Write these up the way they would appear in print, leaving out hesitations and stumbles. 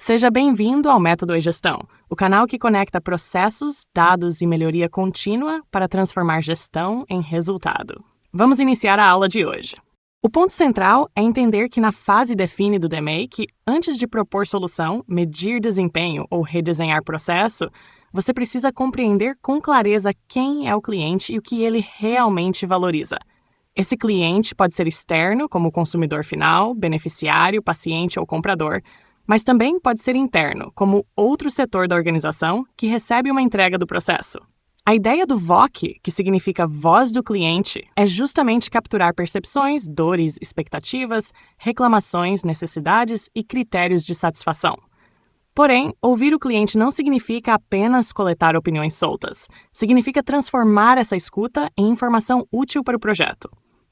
Seja bem-vindo ao Método eGestão, o canal que conecta processos, dados e melhoria contínua para transformar gestão em resultado. Vamos iniciar a aula de hoje. O ponto central é entender que na fase define do DMake, antes de propor solução, medir desempenho ou redesenhar processo, você precisa compreender com clareza quem é o cliente e o que ele realmente valoriza. Esse cliente pode ser externo, como o consumidor final, beneficiário, paciente ou comprador, mas também pode ser interno, como outro setor da organização que recebe uma entrega do processo. A ideia do VOC, que significa voz do cliente, é justamente capturar percepções, dores, expectativas, reclamações, necessidades e critérios de satisfação. Porém, ouvir o cliente não significa apenas coletar opiniões soltas. Significa transformar essa escuta em informação útil para o projeto.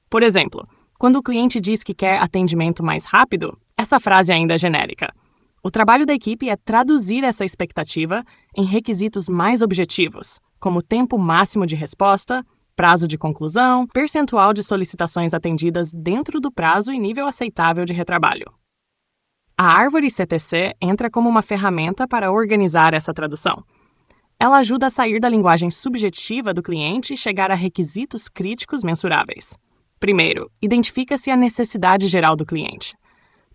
Por exemplo, quando o cliente diz que quer atendimento mais rápido, essa frase ainda é genérica. O trabalho da equipe é traduzir essa expectativa em requisitos mais objetivos, como tempo máximo de resposta, prazo de conclusão, percentual de solicitações atendidas dentro do prazo e nível aceitável de retrabalho. A árvore CTC entra como uma ferramenta para organizar essa tradução. Ela ajuda a sair da linguagem subjetiva do cliente e chegar a requisitos críticos mensuráveis. Primeiro, identifica-se a necessidade geral do cliente.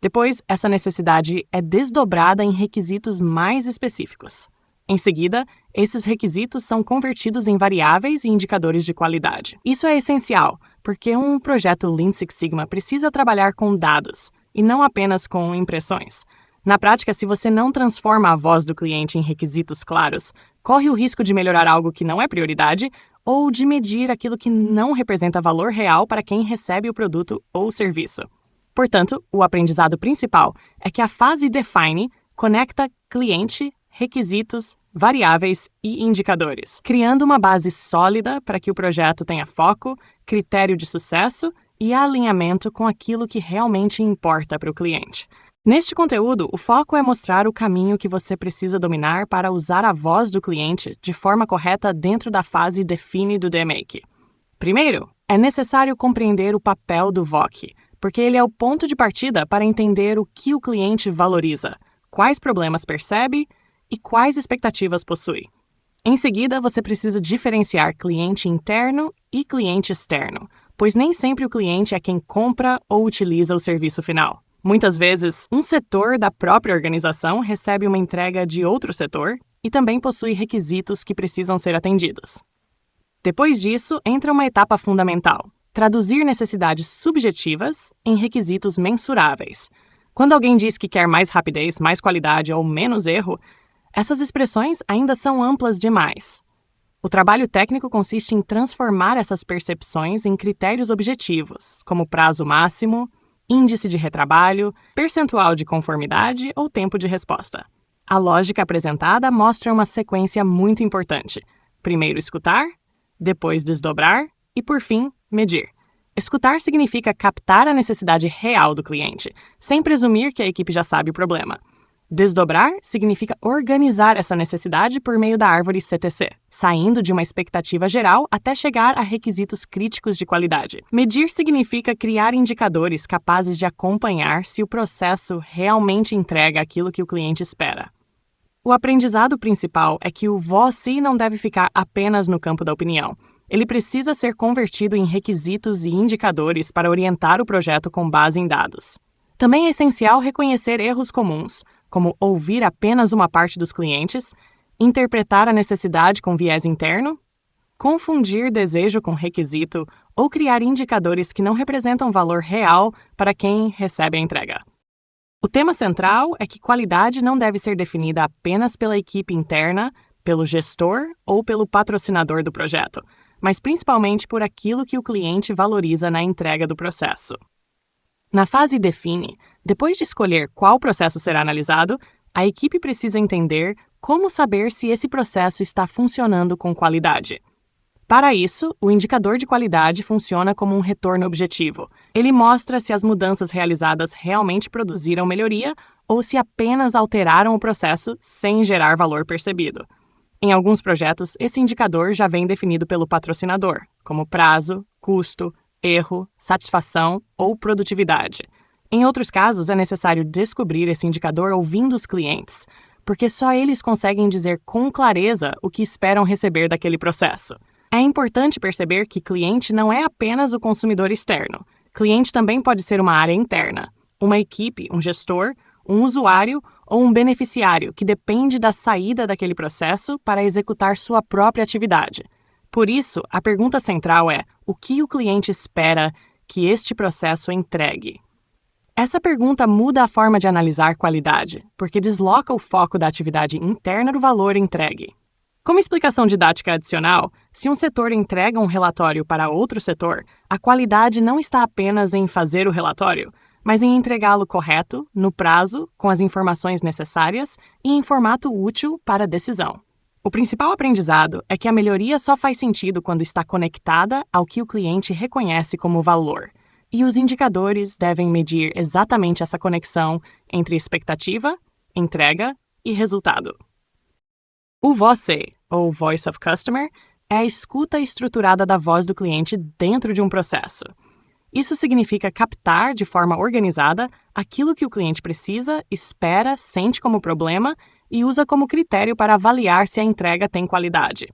Depois, essa necessidade é desdobrada em requisitos mais específicos. Em seguida, esses requisitos são convertidos em variáveis e indicadores de qualidade. Isso é essencial, porque um projeto Lean Six Sigma precisa trabalhar com dados, e não apenas com impressões. Na prática, se você não transforma a voz do cliente em requisitos claros, corre o risco de melhorar algo que não é prioridade ou de medir aquilo que não representa valor real para quem recebe o produto ou serviço. Portanto, o aprendizado principal é que a fase define conecta cliente, requisitos, variáveis e indicadores, criando uma base sólida para que o projeto tenha foco, critério de sucesso e alinhamento com aquilo que realmente importa para o cliente. Neste conteúdo, o foco é mostrar o caminho que você precisa dominar para usar a voz do cliente de forma correta dentro da fase define do DMake. Primeiro, é necessário compreender o papel do VOC, porque ele é o ponto de partida para entender o que o cliente valoriza, quais problemas percebe e quais expectativas possui. Em seguida, você precisa diferenciar cliente interno e cliente externo, pois nem sempre o cliente é quem compra ou utiliza o serviço final. Muitas vezes, um setor da própria organização recebe uma entrega de outro setor e também possui requisitos que precisam ser atendidos. Depois disso, entra uma etapa fundamental: traduzir necessidades subjetivas em requisitos mensuráveis. Quando alguém diz que quer mais rapidez, mais qualidade ou menos erro, essas expressões ainda são amplas demais. O trabalho técnico consiste em transformar essas percepções em critérios objetivos, como prazo máximo, índice de retrabalho, percentual de conformidade ou tempo de resposta. A lógica apresentada mostra uma sequência muito importante. Primeiro escutar, depois desdobrar e, por fim, medir. Escutar significa captar a necessidade real do cliente, sem presumir que a equipe já sabe o problema. Desdobrar significa organizar essa necessidade por meio da árvore CTC, saindo de uma expectativa geral até chegar a requisitos críticos de qualidade. Medir significa criar indicadores capazes de acompanhar se o processo realmente entrega aquilo que o cliente espera. O aprendizado principal é que o VOC não deve ficar apenas no campo da opinião. Ele precisa ser convertido em requisitos e indicadores para orientar o projeto com base em dados. Também é essencial reconhecer erros comuns, como ouvir apenas uma parte dos clientes, interpretar a necessidade com viés interno, confundir desejo com requisito ou criar indicadores que não representam valor real para quem recebe a entrega. O tema central é que qualidade não deve ser definida apenas pela equipe interna, pelo gestor ou pelo patrocinador do projeto, mas principalmente por aquilo que o cliente valoriza na entrega do processo. Na fase define, depois de escolher qual processo será analisado, a equipe precisa entender como saber se esse processo está funcionando com qualidade. Para isso, o indicador de qualidade funciona como um retorno objetivo. Ele mostra se as mudanças realizadas realmente produziram melhoria ou se apenas alteraram o processo sem gerar valor percebido. Em alguns projetos, esse indicador já vem definido pelo patrocinador, como prazo, custo, erro, satisfação ou produtividade. Em outros casos, é necessário descobrir esse indicador ouvindo os clientes, porque só eles conseguem dizer com clareza o que esperam receber daquele processo. É importante perceber que cliente não é apenas o consumidor externo. Cliente também pode ser uma área interna, uma equipe, um gestor, um usuário ou um beneficiário que depende da saída daquele processo para executar sua própria atividade. Por isso, a pergunta central é: o que o cliente espera que este processo entregue? Essa pergunta muda a forma de analisar qualidade, porque desloca o foco da atividade interna do valor entregue. Como explicação didática adicional, se um setor entrega um relatório para outro setor, a qualidade não está apenas em fazer o relatório, mas em entregá-lo correto, no prazo, com as informações necessárias e em formato útil para a decisão. O principal aprendizado é que a melhoria só faz sentido quando está conectada ao que o cliente reconhece como valor. E os indicadores devem medir exatamente essa conexão entre expectativa, entrega e resultado. O VOC, ou Voice of Customer, é a escuta estruturada da voz do cliente dentro de um processo. Isso significa captar de forma organizada aquilo que o cliente precisa, espera, sente como problema e usa como critério para avaliar se a entrega tem qualidade.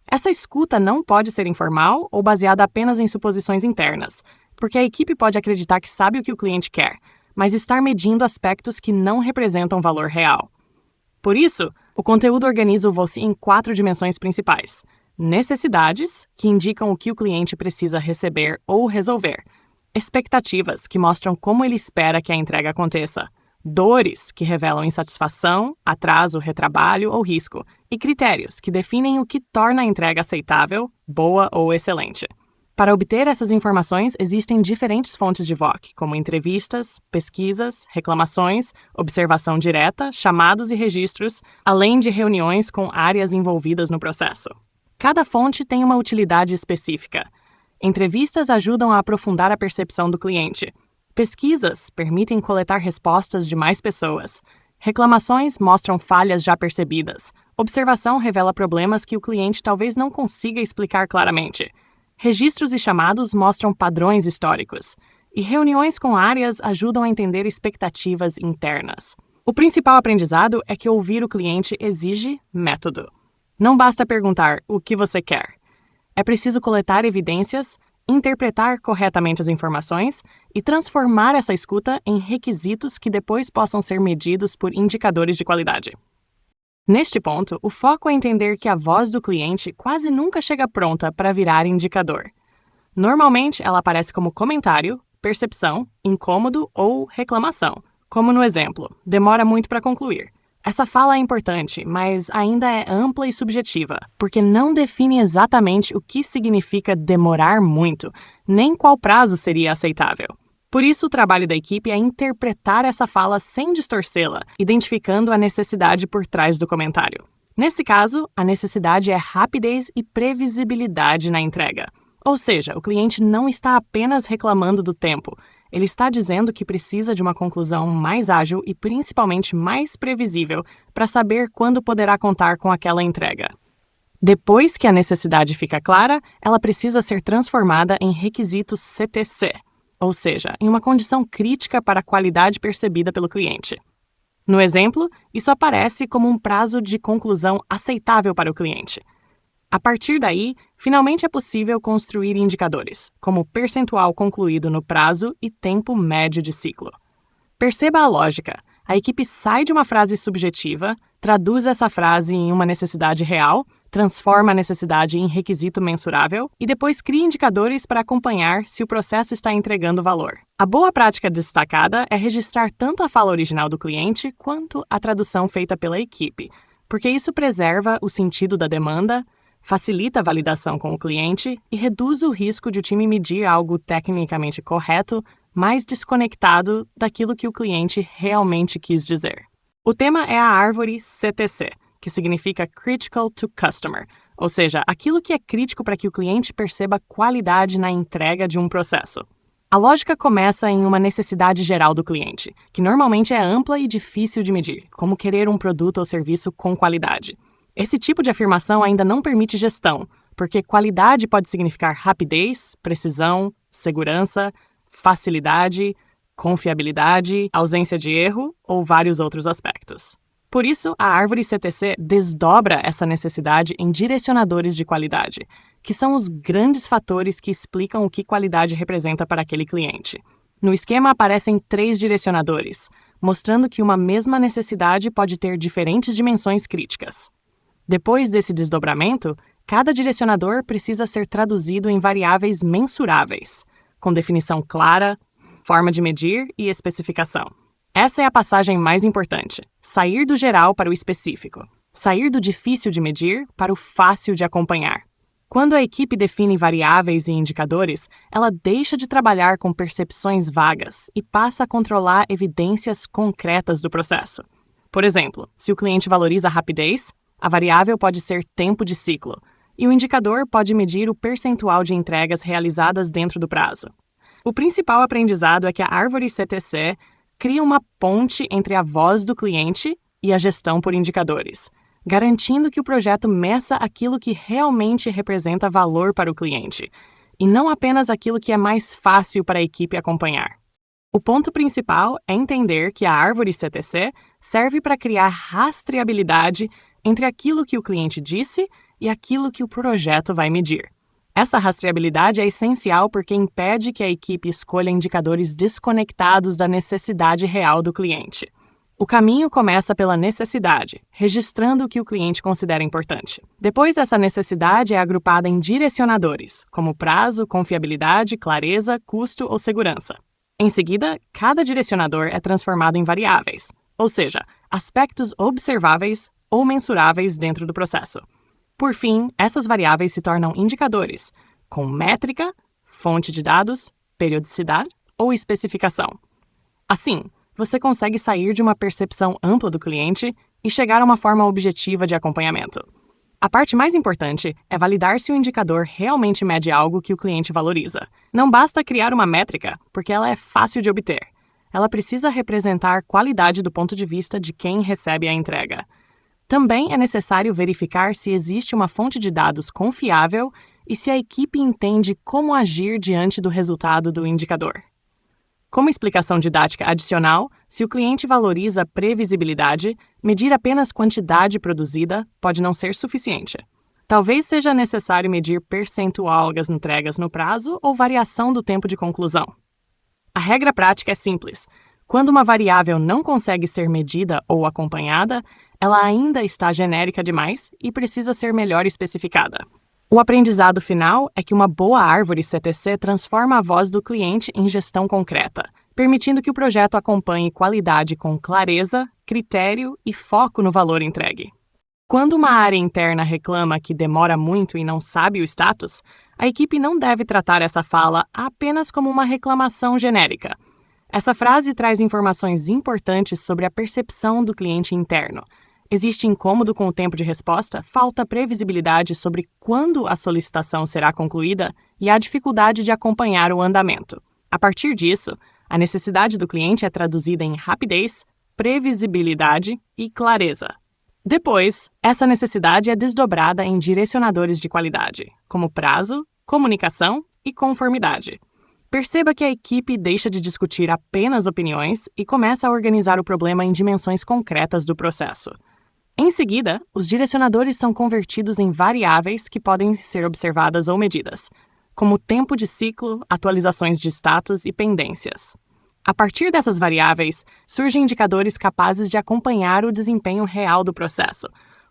Essa escuta não pode ser informal ou baseada apenas em suposições internas, porque a equipe pode acreditar que sabe o que o cliente quer, mas estar medindo aspectos que não representam valor real. Por isso, o conteúdo organiza o VOC em 4 dimensões principais: necessidades, que indicam o que o cliente precisa receber ou resolver; expectativas, que mostram como ele espera que a entrega aconteça; dores, que revelam insatisfação, atraso, retrabalho ou risco; e critérios, que definem o que torna a entrega aceitável, boa ou excelente. Para obter essas informações, existem diferentes fontes de VOC, como entrevistas, pesquisas, reclamações, observação direta, chamados e registros, além de reuniões com áreas envolvidas no processo. Cada fonte tem uma utilidade específica. Entrevistas ajudam a aprofundar a percepção do cliente. Pesquisas permitem coletar respostas de mais pessoas. Reclamações mostram falhas já percebidas. Observação revela problemas que o cliente talvez não consiga explicar claramente. Registros e chamados mostram padrões históricos. E reuniões com áreas ajudam a entender expectativas internas. O principal aprendizado é que ouvir o cliente exige método. Não basta perguntar o que você quer. É preciso coletar evidências, interpretar corretamente as informações e transformar essa escuta em requisitos que depois possam ser medidos por indicadores de qualidade. Neste ponto, o foco é entender que a voz do cliente quase nunca chega pronta para virar indicador. Normalmente, ela aparece como comentário, percepção, incômodo ou reclamação, como no exemplo: demora muito para concluir. Essa fala é importante, mas ainda é ampla e subjetiva, porque não define exatamente o que significa demorar muito, nem qual prazo seria aceitável. Por isso, o trabalho da equipe é interpretar essa fala sem distorcê-la, identificando a necessidade por trás do comentário. Nesse caso, a necessidade é rapidez e previsibilidade na entrega. Ou seja, o cliente não está apenas reclamando do tempo, ele está dizendo que precisa de uma conclusão mais ágil e principalmente mais previsível para saber quando poderá contar com aquela entrega. Depois que a necessidade fica clara, ela precisa ser transformada em requisitos CTC, ou seja, em uma condição crítica para a qualidade percebida pelo cliente. No exemplo, isso aparece como um prazo de conclusão aceitável para o cliente. A partir daí, finalmente é possível construir indicadores, como percentual concluído no prazo e tempo médio de ciclo. Perceba a lógica. A equipe sai de uma frase subjetiva, traduz essa frase em uma necessidade real, transforma a necessidade em requisito mensurável e depois cria indicadores para acompanhar se o processo está entregando valor. A boa prática destacada é registrar tanto a fala original do cliente quanto a tradução feita pela equipe, porque isso preserva o sentido da demanda, facilita a validação com o cliente e reduz o risco de o time medir algo tecnicamente correto, mais desconectado daquilo que o cliente realmente quis dizer. O tema é a árvore CTC, que significa Critical to Customer, ou seja, aquilo que é crítico para que o cliente perceba qualidade na entrega de um processo. A lógica começa em uma necessidade geral do cliente, que normalmente é ampla e difícil de medir, como querer um produto ou serviço com qualidade. Esse tipo de afirmação ainda não permite gestão, porque qualidade pode significar rapidez, precisão, segurança, facilidade, confiabilidade, ausência de erro ou vários outros aspectos. Por isso, a árvore CTC desdobra essa necessidade em direcionadores de qualidade, que são os grandes fatores que explicam o que qualidade representa para aquele cliente. No esquema aparecem 3 direcionadores, mostrando que uma mesma necessidade pode ter diferentes dimensões críticas. Depois desse desdobramento, cada direcionador precisa ser traduzido em variáveis mensuráveis, com definição clara, forma de medir e especificação. Essa é a passagem mais importante: sair do geral para o específico, sair do difícil de medir para o fácil de acompanhar. Quando a equipe define variáveis e indicadores, ela deixa de trabalhar com percepções vagas e passa a controlar evidências concretas do processo. Por exemplo, se o cliente valoriza a rapidez, a variável pode ser tempo de ciclo, e o indicador pode medir o percentual de entregas realizadas dentro do prazo. O principal aprendizado é que a árvore CTC cria uma ponte entre a voz do cliente e a gestão por indicadores, garantindo que o projeto meça aquilo que realmente representa valor para o cliente, e não apenas aquilo que é mais fácil para a equipe acompanhar. O ponto principal é entender que a árvore CTC serve para criar rastreabilidade entre aquilo que o cliente disse e aquilo que o projeto vai medir. Essa rastreabilidade é essencial porque impede que a equipe escolha indicadores desconectados da necessidade real do cliente. O caminho começa pela necessidade, registrando o que o cliente considera importante. Depois, essa necessidade é agrupada em direcionadores, como prazo, confiabilidade, clareza, custo ou segurança. Em seguida, cada direcionador é transformado em variáveis, ou seja, aspectos observáveis ou mensuráveis dentro do processo. Por fim, essas variáveis se tornam indicadores, com métrica, fonte de dados, periodicidade ou especificação. Assim, você consegue sair de uma percepção ampla do cliente e chegar a uma forma objetiva de acompanhamento. A parte mais importante é validar se o indicador realmente mede algo que o cliente valoriza. Não basta criar uma métrica, porque ela é fácil de obter. Ela precisa representar qualidade do ponto de vista de quem recebe a entrega. Também é necessário verificar se existe uma fonte de dados confiável e se a equipe entende como agir diante do resultado do indicador. Como explicação didática adicional, se o cliente valoriza previsibilidade, medir apenas quantidade produzida pode não ser suficiente. Talvez seja necessário medir percentual das entregas no prazo ou variação do tempo de conclusão. A regra prática é simples. Quando uma variável não consegue ser medida ou acompanhada, ela ainda está genérica demais e precisa ser melhor especificada. O aprendizado final é que uma boa árvore CTC transforma a voz do cliente em gestão concreta, permitindo que o projeto acompanhe qualidade com clareza, critério e foco no valor entregue. Quando uma área interna reclama que demora muito e não sabe o status, a equipe não deve tratar essa fala apenas como uma reclamação genérica. Essa frase traz informações importantes sobre a percepção do cliente interno. Existe incômodo com o tempo de resposta, falta previsibilidade sobre quando a solicitação será concluída e há dificuldade de acompanhar o andamento. A partir disso, a necessidade do cliente é traduzida em rapidez, previsibilidade e clareza. Depois, essa necessidade é desdobrada em direcionadores de qualidade, como prazo, comunicação e conformidade. Perceba que a equipe deixa de discutir apenas opiniões e começa a organizar o problema em dimensões concretas do processo. Em seguida, os direcionadores são convertidos em variáveis que podem ser observadas ou medidas, como tempo de ciclo, atualizações de status e pendências. A partir dessas variáveis, surgem indicadores capazes de acompanhar o desempenho real do processo,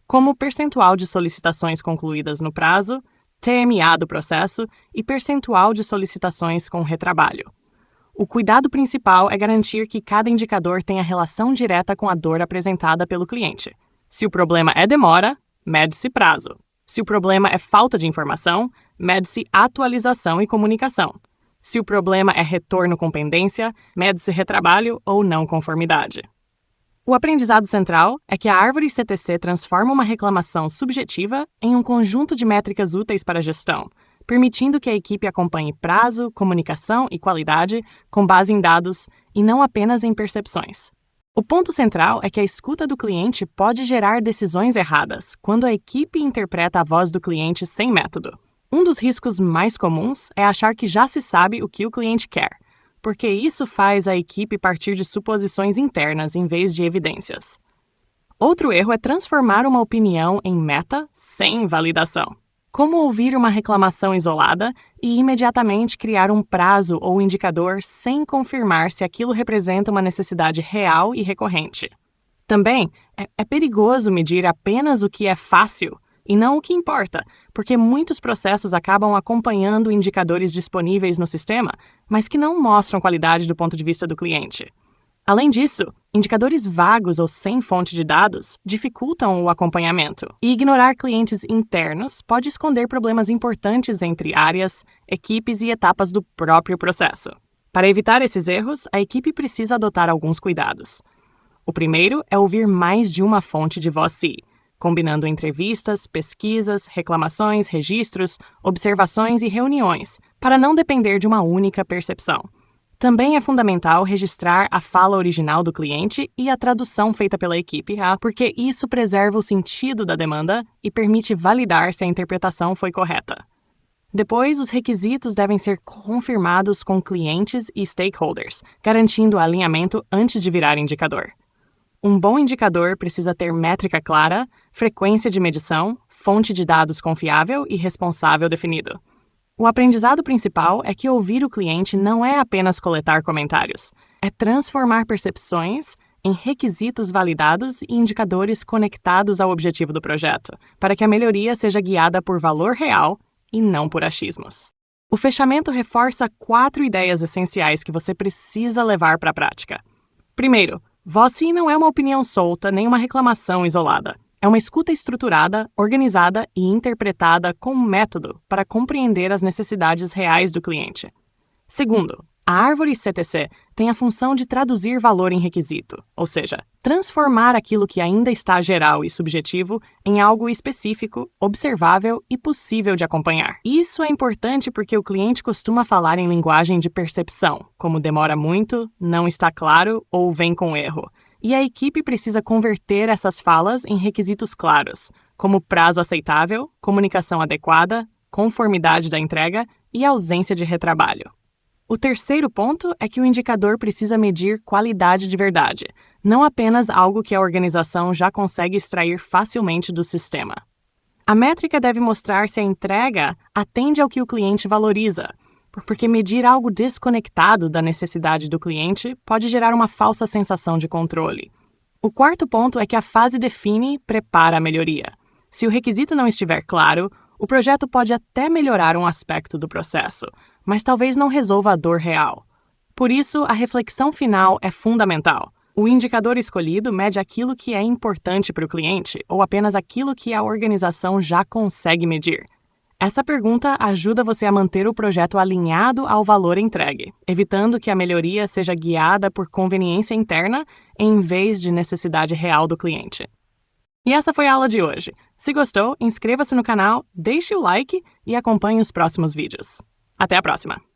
como o percentual de solicitações concluídas no prazo, TMA do processo e percentual de solicitações com retrabalho. O cuidado principal é garantir que cada indicador tenha relação direta com a dor apresentada pelo cliente. Se o problema é demora, mede-se prazo. Se o problema é falta de informação, mede-se atualização e comunicação. Se o problema é retorno com pendência, mede-se retrabalho ou não conformidade. O aprendizado central é que a árvore CTC transforma uma reclamação subjetiva em um conjunto de métricas úteis para a gestão, permitindo que a equipe acompanhe prazo, comunicação e qualidade com base em dados e não apenas em percepções. O ponto central é que a escuta do cliente pode gerar decisões erradas quando a equipe interpreta a voz do cliente sem método. Um dos riscos mais comuns é achar que já se sabe o que o cliente quer, porque isso faz a equipe partir de suposições internas em vez de evidências. Outro erro é transformar uma opinião em meta sem validação. Como ouvir uma reclamação isolada e imediatamente criar um prazo ou indicador sem confirmar se aquilo representa uma necessidade real e recorrente. Também é perigoso medir apenas o que é fácil e não o que importa, porque muitos processos acabam acompanhando indicadores disponíveis no sistema, mas que não mostram qualidade do ponto de vista do cliente. Além disso, indicadores vagos ou sem fonte de dados dificultam o acompanhamento, e ignorar clientes internos pode esconder problemas importantes entre áreas, equipes e etapas do próprio processo. Para evitar esses erros, a equipe precisa adotar alguns cuidados. O primeiro é ouvir mais de uma fonte de voz CI, combinando entrevistas, pesquisas, reclamações, registros, observações e reuniões, para não depender de uma única percepção. Também é fundamental registrar a fala original do cliente e a tradução feita pela equipe, porque isso preserva o sentido da demanda e permite validar se a interpretação foi correta. Depois, os requisitos devem ser confirmados com clientes e stakeholders, garantindo o alinhamento antes de virar indicador. Um bom indicador precisa ter métrica clara, frequência de medição, fonte de dados confiável e responsável definido. O aprendizado principal é que ouvir o cliente não é apenas coletar comentários, é transformar percepções em requisitos validados e indicadores conectados ao objetivo do projeto, para que a melhoria seja guiada por valor real e não por achismos. O fechamento reforça 4 ideias essenciais que você precisa levar para a prática. Primeiro, voz CI não é uma opinião solta nem uma reclamação isolada. É uma escuta estruturada, organizada e interpretada com método para compreender as necessidades reais do cliente. Segundo, a árvore CTC tem a função de traduzir valor em requisito, ou seja, transformar aquilo que ainda está geral e subjetivo em algo específico, observável e possível de acompanhar. Isso é importante porque o cliente costuma falar em linguagem de percepção, como demora muito, não está claro ou vem com erro. E a equipe precisa converter essas falas em requisitos claros, como prazo aceitável, comunicação adequada, conformidade da entrega e ausência de retrabalho. O terceiro ponto é que o indicador precisa medir qualidade de verdade, não apenas algo que a organização já consegue extrair facilmente do sistema. A métrica deve mostrar se a entrega atende ao que o cliente valoriza, porque medir algo desconectado da necessidade do cliente pode gerar uma falsa sensação de controle. O quarto ponto é que a fase define e prepara a melhoria. Se o requisito não estiver claro, o projeto pode até melhorar um aspecto do processo, mas talvez não resolva a dor real. Por isso, a reflexão final é fundamental. O indicador escolhido mede aquilo que é importante para o cliente ou apenas aquilo que a organização já consegue medir. Essa pergunta ajuda você a manter o projeto alinhado ao valor entregue, evitando que a melhoria seja guiada por conveniência interna em vez de necessidade real do cliente. E essa foi a aula de hoje. Se gostou, inscreva-se no canal, deixe o like e acompanhe os próximos vídeos. Até a próxima!